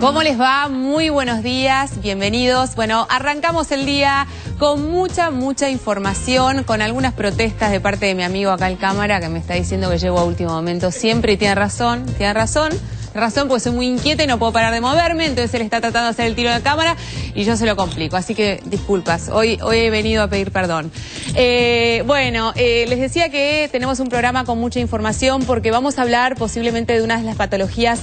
¿Cómo les va? Muy buenos días, bienvenidos. Bueno, arrancamos el día con mucha información, con algunas protestas de parte de mi amigo acá en cámara que me está diciendo que llego a último momento siempre y tiene razón, porque soy muy inquieta y no puedo parar de moverme, entonces él está tratando de hacer el tiro de cámara y yo se lo complico, así que disculpas, hoy he venido a pedir perdón. Les decía que tenemos un programa con mucha información porque vamos a hablar posiblemente de una de las patologías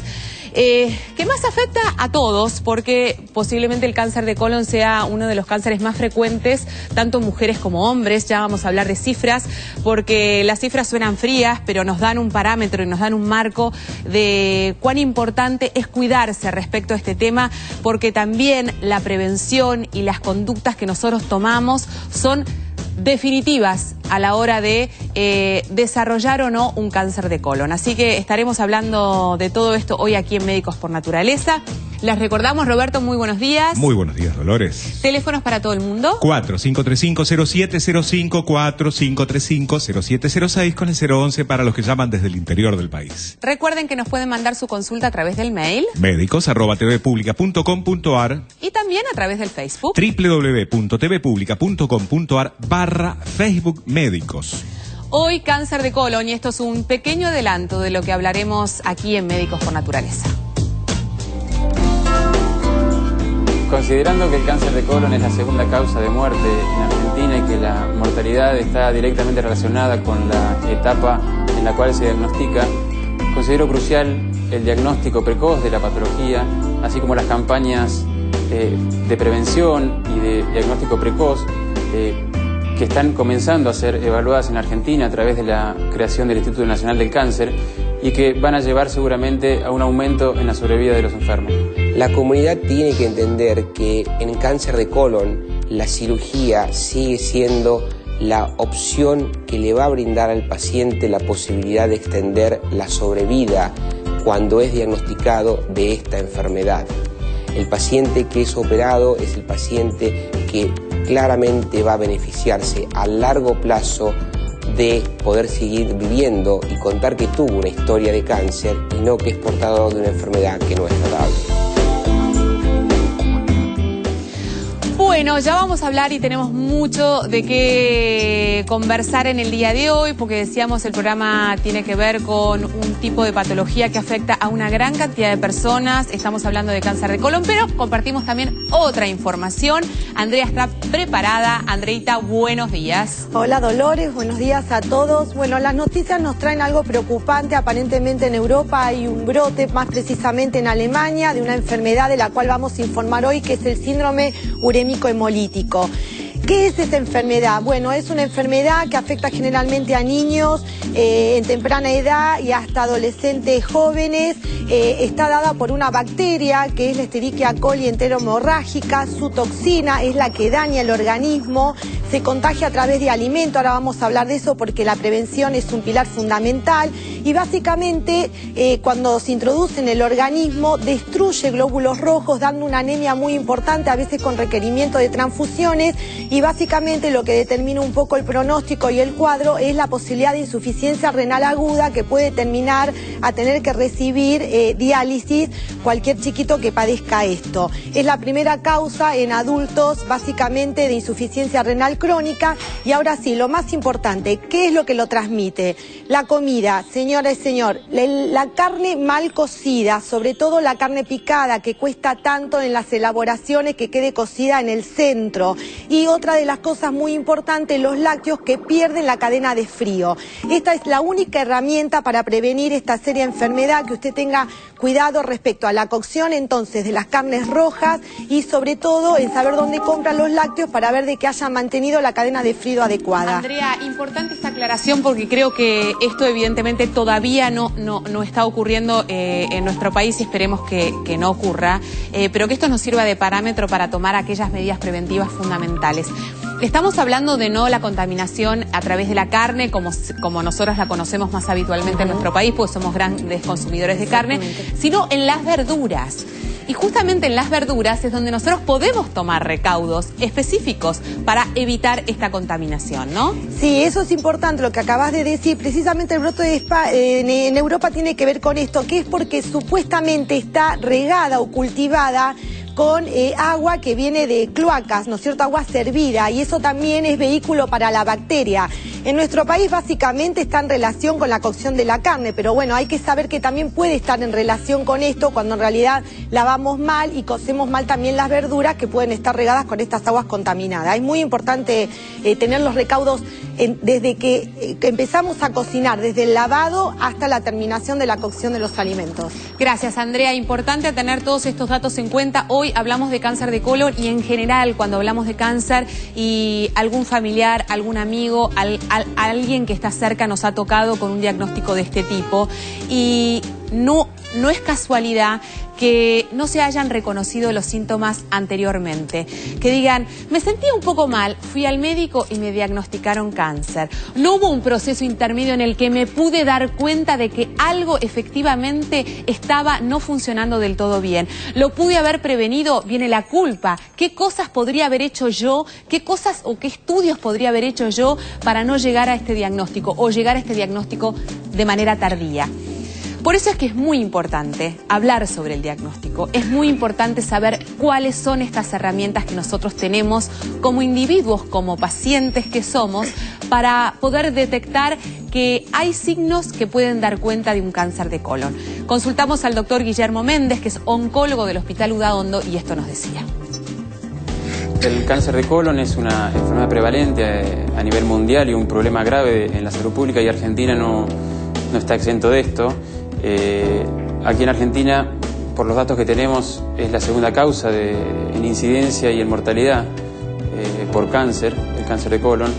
que más afecta a todos, porque posiblemente el cáncer de colon sea uno de los cánceres más frecuentes, tanto en mujeres como hombres. Ya vamos a hablar de cifras, porque las cifras suenan frías, pero nos dan un parámetro y nos dan un marco de cuán importante es cuidarse respecto a este tema, porque también la prevención y las conductas que nosotros tomamos son definitivas a la hora de desarrollar o no un cáncer de colon. Así que estaremos hablando de todo esto hoy aquí en Médicos por Naturaleza. Les recordamos, Roberto, muy buenos días. Muy buenos días, Dolores. Teléfonos para todo el mundo. 4535-0705, 4535-0706 con el 011 para los que llaman desde el interior del país. Recuerden que nos pueden mandar su consulta a través del mail médicos@tvpublica.com.ar y también a través del Facebook www.tvpublica.com.ar/Facebook Médicos. Hoy cáncer de colon, y esto es un pequeño adelanto de lo que hablaremos aquí en Médicos por Naturaleza. Considerando que el cáncer de colon es la segunda causa de muerte en Argentina y que la mortalidad está directamente relacionada con la etapa en la cual se diagnostica, considero crucial el diagnóstico precoz de la patología, así como las campañas de prevención y de diagnóstico precoz que están comenzando a ser evaluadas en Argentina a través de la creación del Instituto Nacional del Cáncer y que van a llevar seguramente a un aumento en la sobrevida de los enfermos. La comunidad tiene que entender que en cáncer de colon la cirugía sigue siendo la opción que le va a brindar al paciente la posibilidad de extender la sobrevida cuando es diagnosticado de esta enfermedad. El paciente que es operado es el paciente que claramente va a beneficiarse a largo plazo de poder seguir viviendo y contar que tuvo una historia de cáncer y no que es portador de una enfermedad que no es tratable. Bueno, ya vamos a hablar y tenemos mucho de qué conversar en el día de hoy, porque decíamos el programa tiene que ver con un tipo de patología que afecta a una gran cantidad de personas. Estamos hablando de cáncer de colon, pero compartimos también otra información. Andrea está preparada. Andreita, buenos días. Hola Dolores, buenos días a todos. Bueno, las noticias nos traen algo preocupante. Aparentemente en Europa hay un brote, más precisamente en Alemania, de una enfermedad de la cual vamos a informar hoy, que es el síndrome urémico hemolítico. ¿Qué es esta enfermedad? Bueno, es una enfermedad que afecta generalmente a niños en temprana edad y hasta adolescentes jóvenes. Está dada por una bacteria que es la Escherichia coli enterohemorrágica. Su toxina es la que daña el organismo. Se contagia a través de alimento. Ahora vamos a hablar de eso porque la prevención es un pilar fundamental. Y básicamente cuando se introduce en el organismo destruye glóbulos rojos, dando una anemia muy importante, a veces con requerimiento de transfusiones. Y básicamente lo que determina un poco el pronóstico y el cuadro es la posibilidad de insuficiencia renal aguda que puede terminar a tener que recibir diálisis cualquier chiquito que padezca esto. Es la primera causa en adultos básicamente de insuficiencia renal crónica. Y ahora sí, lo más importante, ¿qué es lo que lo transmite? La comida, señora y señor, la carne mal cocida, sobre todo la carne picada que cuesta tanto en las elaboraciones que quede cocida en el centro. Y otra de las cosas muy importantes, los lácteos que pierden la cadena de frío. Esta es la única herramienta para prevenir esta seria enfermedad, que usted tenga cuidado respecto a la cocción entonces de las carnes rojas y sobre todo en saber dónde compran los lácteos para ver de que hayan mantenido la cadena de frío adecuada. Andrea, importante esta aclaración porque creo que esto evidentemente todavía no está ocurriendo en nuestro país y esperemos que no ocurra, pero que esto nos sirva de parámetro para tomar aquellas medidas preventivas fundamentales. Estamos hablando de no la contaminación a través de la carne, como nosotros la conocemos más habitualmente en nuestro país, porque somos grandes consumidores de carne, sino en las verduras. Y justamente en las verduras es donde nosotros podemos tomar recaudos específicos para evitar esta contaminación, ¿no? Sí, eso es importante lo que acabas de decir. Precisamente el brote de en Europa tiene que ver con esto, que es porque supuestamente está regada o cultivada con agua que viene de cloacas, ¿no es cierto?, agua servida, y eso también es vehículo para la bacteria. En nuestro país básicamente está en relación con la cocción de la carne, pero bueno, hay que saber que también puede estar en relación con esto cuando en realidad lavamos mal y cocemos mal también las verduras que pueden estar regadas con estas aguas contaminadas. Es muy importante tener los recaudos desde que empezamos a cocinar, desde el lavado hasta la terminación de la cocción de los alimentos. Gracias, Andrea. Importante tener todos estos datos en cuenta. Hoy hablamos de cáncer de colon y en general cuando hablamos de cáncer y algún familiar, algún amigo, alguien que está cerca nos ha tocado con un diagnóstico de este tipo y no es casualidad que no se hayan reconocido los síntomas anteriormente. Que digan, me sentía un poco mal, fui al médico y me diagnosticaron cáncer. No hubo un proceso intermedio en el que me pude dar cuenta de que algo efectivamente estaba no funcionando del todo bien. Lo pude haber prevenido, viene la culpa. ¿Qué cosas podría haber hecho yo? ¿Qué cosas o qué estudios podría haber hecho yo para no llegar a este diagnóstico o llegar a este diagnóstico de manera tardía? Por eso es que es muy importante hablar sobre el diagnóstico, es muy importante saber cuáles son estas herramientas que nosotros tenemos como individuos, como pacientes que somos, para poder detectar que hay signos que pueden dar cuenta de un cáncer de colon. Consultamos al doctor Guillermo Méndez, que es oncólogo del Hospital Udaondo, y esto nos decía. El cáncer de colon es una enfermedad prevalente a nivel mundial y un problema grave en la salud pública, y Argentina no está exento de esto. Aquí en Argentina, por los datos que tenemos, es la segunda causa en incidencia y en mortalidad por cáncer, el cáncer de colon.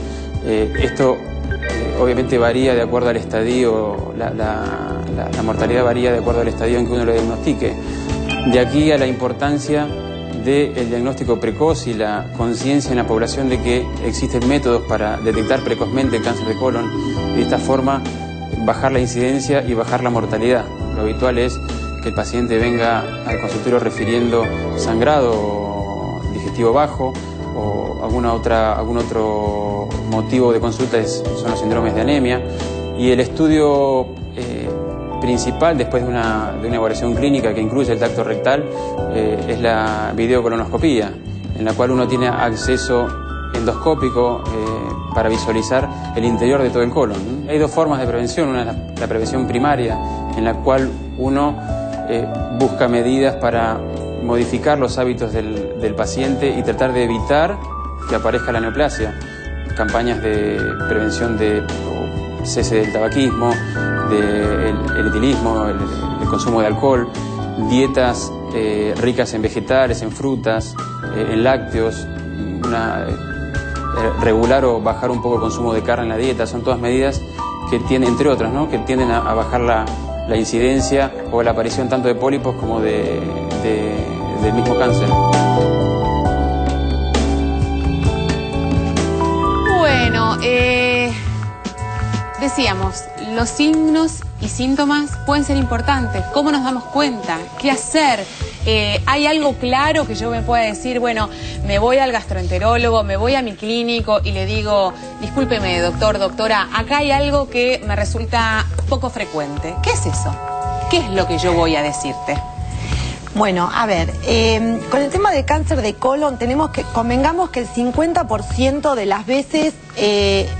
Esto obviamente varía de acuerdo al estadio, la mortalidad varía de acuerdo al estadio en que uno lo diagnostique. De aquí a la importancia del diagnóstico precoz y la conciencia en la población de que existen métodos para detectar precozmente el cáncer de colon y de esta forma bajar la incidencia y bajar la mortalidad. Lo habitual es que el paciente venga al consultorio refiriendo sangrado digestivo bajo o algún otro motivo de consulta son los síndromes de anemia, y el estudio principal después de una evaluación clínica que incluye el tacto rectal es la videocolonoscopía, en la cual uno tiene acceso endoscópico para visualizar el interior de todo el colon. Hay dos formas de prevención. Una es la prevención primaria, en la cual uno busca medidas para modificar los hábitos del paciente y tratar de evitar que aparezca la neoplasia. Campañas de prevención de cese del tabaquismo, del etilismo, el consumo de alcohol, dietas ricas en vegetales, en frutas, en lácteos, regular o bajar un poco el consumo de carne en la dieta. Son todas medidas que tienen, entre otras, ¿no?, que tienden a bajar la incidencia o la aparición tanto de pólipos como del mismo cáncer. Bueno, decíamos, los signos y síntomas pueden ser importantes. ¿Cómo nos damos cuenta? ¿Qué hacer? ¿Hay algo claro que yo me pueda decir, bueno, me voy al gastroenterólogo, me voy a mi clínico y le digo, discúlpeme, doctor, doctora, acá hay algo que me resulta poco frecuente? ¿Qué es eso? ¿Qué es lo que yo voy a decirte? Bueno, a ver, con el tema de cáncer de colon convengamos que el 50% de las veces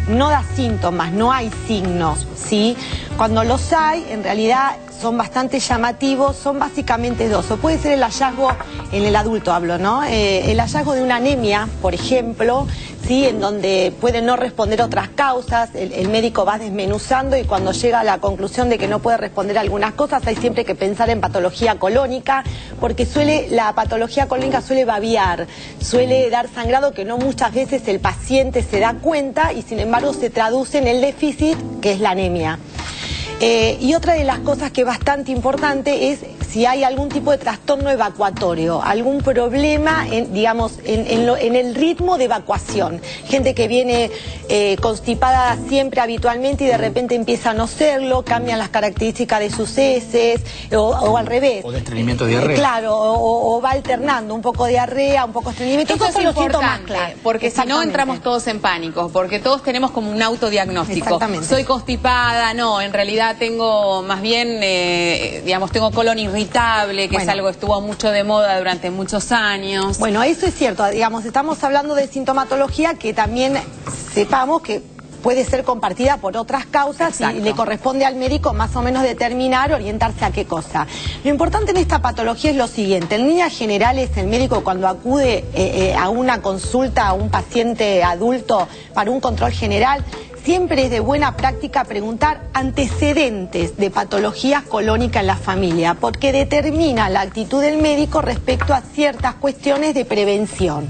no da síntomas, no hay signos, ¿sí? Cuando los hay, en realidad son bastante llamativos, son básicamente dos. O puede ser el hallazgo, en el adulto hablo, ¿no? El hallazgo de una anemia, por ejemplo, ¿sí?, en donde puede no responder a otras causas, el médico va desmenuzando y cuando llega a la conclusión de que no puede responder a algunas cosas, hay siempre que pensar en patología colónica, porque la patología colónica suele babiar, suele dar sangrado que no muchas veces el paciente se da cuenta y sin embargo se traduce en el déficit, que es la anemia. Y otra de las cosas que es bastante importante es si hay algún tipo de trastorno evacuatorio, algún problema en el ritmo de evacuación. Gente que viene constipada siempre habitualmente y de repente empieza a no serlo, cambian las características de sus heces, o al revés. O de estreñimiento de diarrea. Claro, o va alternando, un poco diarrea, un poco estreñimiento. Esto es importante, porque si no Exactamente. entramos todos en pánico, porque todos tenemos como un autodiagnóstico. Exactamente. Soy constipada, no, en realidad tengo más bien, digamos, tengo colon irritable, que es algo que estuvo mucho de moda durante muchos años. Bueno, eso es cierto, digamos, estamos hablando de sintomatología que también sepamos que puede ser compartida por otras causas. Exacto. Y le corresponde al médico más o menos determinar, orientarse a qué cosa. Lo importante en esta patología es lo siguiente: en líneas generales el médico cuando acude a una consulta a un paciente adulto para un control general, siempre es de buena práctica preguntar antecedentes de patologías colónicas en la familia, porque determina la actitud del médico respecto a ciertas cuestiones de prevención.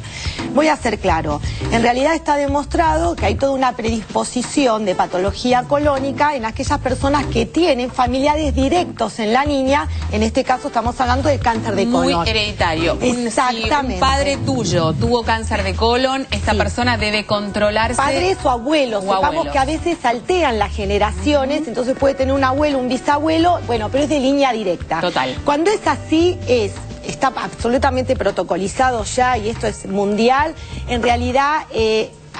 Voy a ser claro, en realidad está demostrado que hay toda una predisposición de patología colónica en aquellas personas que tienen familiares directos en la niña. En este caso estamos hablando de cáncer de colon. Muy hereditario. Exactamente. Si un padre tuyo tuvo cáncer de colon, esta persona debe controlarse. Padres o abuelos, sepamos que a veces saltean las generaciones, entonces puede tener un abuelo, un bisabuelo, bueno, pero es de línea directa. Total. Cuando es así, está absolutamente protocolizado ya, y esto es mundial. En realidad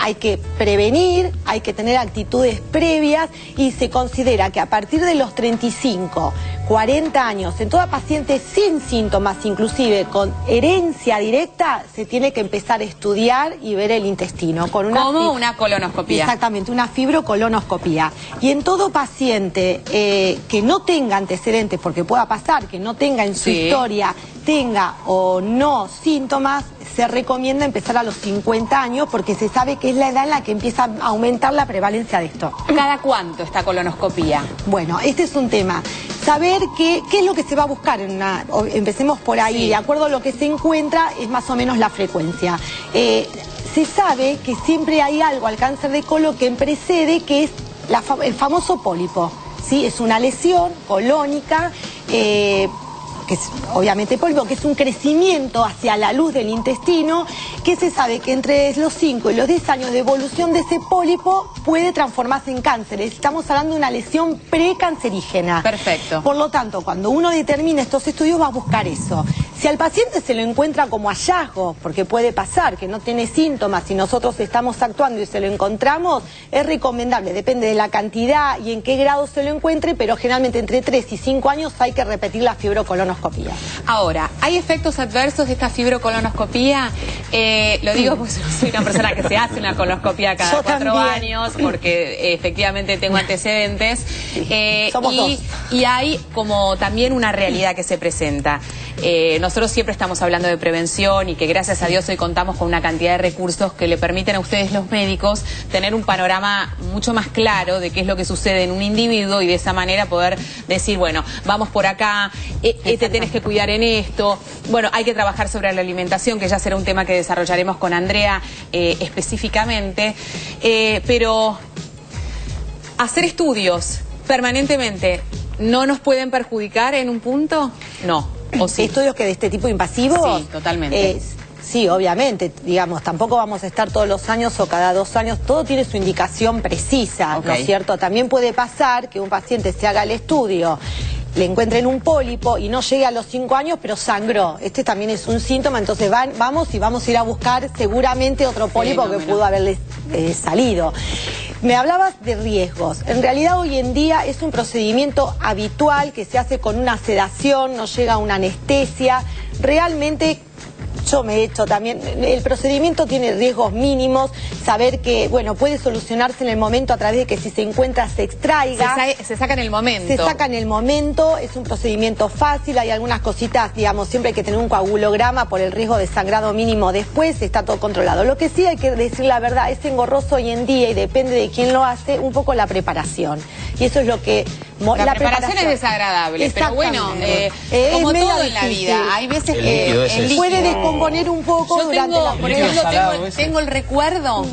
hay que prevenir, hay que tener actitudes previas, y se considera que a partir de los 35, 40 años, en toda paciente sin síntomas, inclusive con herencia directa, se tiene que empezar a estudiar y ver el intestino. Como una colonoscopía. Exactamente, una fibrocolonoscopía. Y en todo paciente que no tenga antecedentes, porque pueda pasar que no tenga en su historia, tenga o no síntomas, se recomienda empezar a los 50 años, porque se sabe que es la edad en la que empieza a aumentar la prevalencia de esto. ¿Cada cuánto esta colonoscopía? Bueno, este es un tema. Saber qué es lo que se va a buscar en una... Empecemos por ahí, Sí. de acuerdo a lo que se encuentra, es más o menos la frecuencia. Se sabe que siempre hay algo al cáncer de colon que precede, que es el famoso pólipo, ¿sí? Es una lesión colónica, que es obviamente pólipo, que es un crecimiento hacia la luz del intestino, que se sabe que entre los 5 y los 10 años de evolución de ese pólipo puede transformarse en cáncer. Estamos hablando de una lesión precancerígena. Perfecto. Por lo tanto, cuando uno determina estos estudios, va a buscar eso. Si al paciente se lo encuentra como hallazgo, porque puede pasar que no tiene síntomas y nosotros estamos actuando y se lo encontramos, es recomendable, depende de la cantidad y en qué grado se lo encuentre, pero generalmente entre 3 y 5 años hay que repetir la fibrocolonoscopía. Ahora, ¿hay efectos adversos de esta fibrocolonoscopía? Lo digo porque soy una persona que se hace una colonoscopía cada 4 años, porque efectivamente tengo antecedentes. Somos dos. Y hay como también una realidad que se presenta. Nosotros siempre estamos hablando de prevención, y que gracias a Dios hoy contamos con una cantidad de recursos que le permiten a ustedes, los médicos, tener un panorama mucho más claro de qué es lo que sucede en un individuo, y de esa manera poder decir, bueno, vamos por acá, te tenés que cuidar en esto. Bueno, hay que trabajar sobre la alimentación, que ya será un tema que desarrollaremos con Andrea específicamente, pero hacer estudios permanentemente ¿no nos pueden perjudicar en un punto? No. ¿O sí? ¿Estudios que de este tipo invasivos? Sí, totalmente. Sí, obviamente, digamos, tampoco vamos a estar todos los años o cada 2 años, todo tiene su indicación precisa, ¿no es cierto? También puede pasar que un paciente se haga el estudio, le encuentren un pólipo y no llegue a los 5 años, pero sangró. Este también es un síntoma, entonces vamos a ir a buscar seguramente otro pólipo que pudo haberle salido. Me hablabas de riesgos. En realidad hoy en día es un procedimiento habitual que se hace con una sedación, no llega a una anestesia. Realmente yo me he hecho también, el procedimiento tiene riesgos mínimos, saber que, bueno, puede solucionarse en el momento a través de que si se encuentra se extraiga. Se saca en el momento. Se saca en el momento, es un procedimiento fácil, hay algunas cositas, digamos, siempre hay que tener un coagulograma por el riesgo de sangrado mínimo después, está todo controlado. Lo que sí hay que decir la verdad, es engorroso hoy en día, y depende de quién lo hace, un poco la preparación. Y eso es lo que... La preparación es desagradable, pero bueno, como todo en la vida, hay veces que el puede descomponer un poco durante la tengo el recuerdo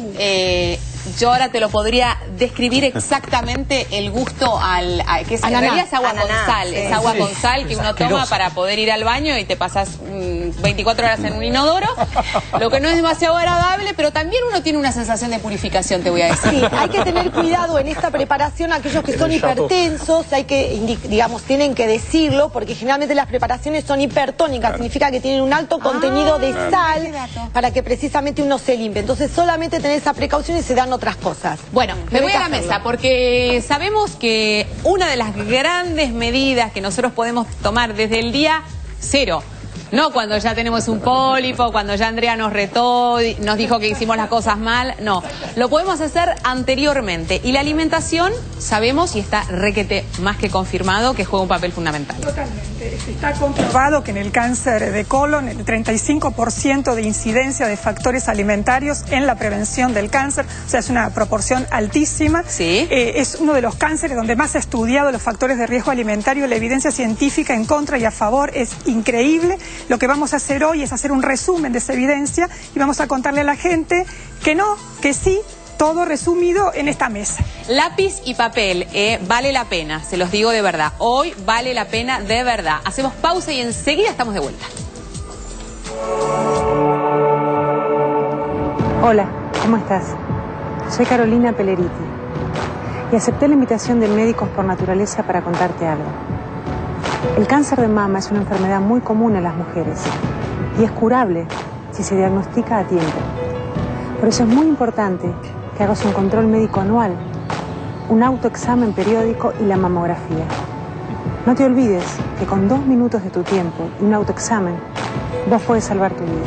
yo ahora te lo podría describir exactamente el gusto que es, en realidad es agua con sal, es agua con sal que uno toma para poder ir al baño y te pasas 24 horas en un inodoro, lo que no es demasiado agradable, pero también uno tiene una sensación de purificación, te voy a decir. Sí, hay que tener cuidado en esta preparación, aquellos que son hipertensos, hay que, digamos, tienen que decirlo, porque generalmente las preparaciones son hipertónicas, significa que tienen un alto contenido de sal para que precisamente uno se limpie. Entonces solamente tener esa precaución y se dan otras cosas. Bueno, me voy a la mesa porque sabemos que una de las grandes medidas que nosotros podemos tomar desde el día cero, no cuando ya tenemos un pólipo, cuando ya Andrea nos retó, nos dijo que hicimos las cosas mal, no. Lo podemos hacer anteriormente. Y la alimentación, sabemos y está requete más que confirmado que juega un papel fundamental. Totalmente. Está comprobado que en el cáncer de colon el 35% de incidencia de factores alimentarios en la prevención del cáncer, o sea, es una proporción altísima. Sí. Es uno de los cánceres donde más se ha estudiado los factores de riesgo alimentario. La evidencia científica en contra y a favor es increíble. Lo que vamos a hacer hoy es hacer un resumen de esa evidencia y vamos a contarle a la gente que no, que sí, todo resumido en esta mesa. Lápiz y papel, vale la pena, se los digo de verdad. Hoy vale la pena de verdad. Hacemos pausa y enseguida estamos de vuelta. Hola, ¿cómo estás? Soy Carolina Pelleriti y acepté la invitación de Médicos por Naturaleza para contarte algo. El cáncer de mama es una enfermedad muy común en las mujeres y es curable si se diagnostica a tiempo. Por eso es muy importante que hagas un control médico anual, un autoexamen periódico y la mamografía. No te olvides que con 2 minutos de tu tiempo y un autoexamen, vos podés salvar tu vida.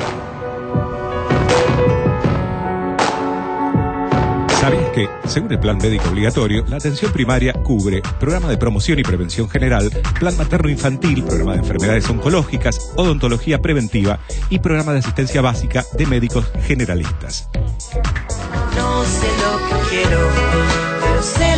¿Sabías que, según el plan médico obligatorio, la atención primaria cubre programa de promoción y prevención general, plan materno-infantil, programa de enfermedades oncológicas, odontología preventiva y programa de asistencia básica de médicos generalistas? No sé lo que quiero, pero sé